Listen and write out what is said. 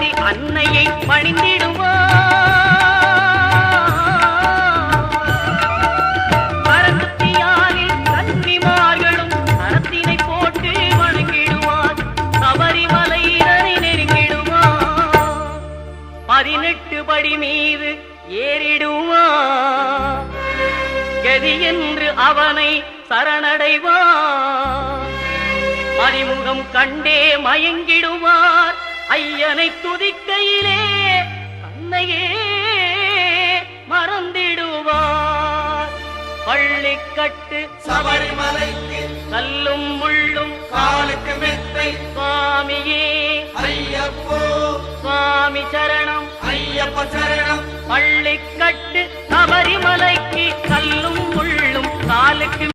சபரி அன்னையை பணிந்திடுவார். சரஸ்வதியாரில் கன்னிமார்களும் கரத்தினை போட்டு வணங்கிடுவார். சபரிமலையினரை நெருங்கிடுவார். 18 படி மீது ஏறிடுவார். கதி என்று அவனை சரணடைவார். அறிமுகம் கண்டே மயங்கிடுவார். ஐயனை துதிக்கையிலே தன்னையே மறந்திடுவார். பள்ளிக்கட்டு சபரிமலைக்கு கல்லும் முள்ளும் காலுக்கு மெத்தை சுவாமியே ஐயப்போ சுவாமி சரணம் ஐயப்ப சரணம். பள்ளிக்கட்டு சபரிமலைக்கு கல்லும் முள்ளும் காலுக்கு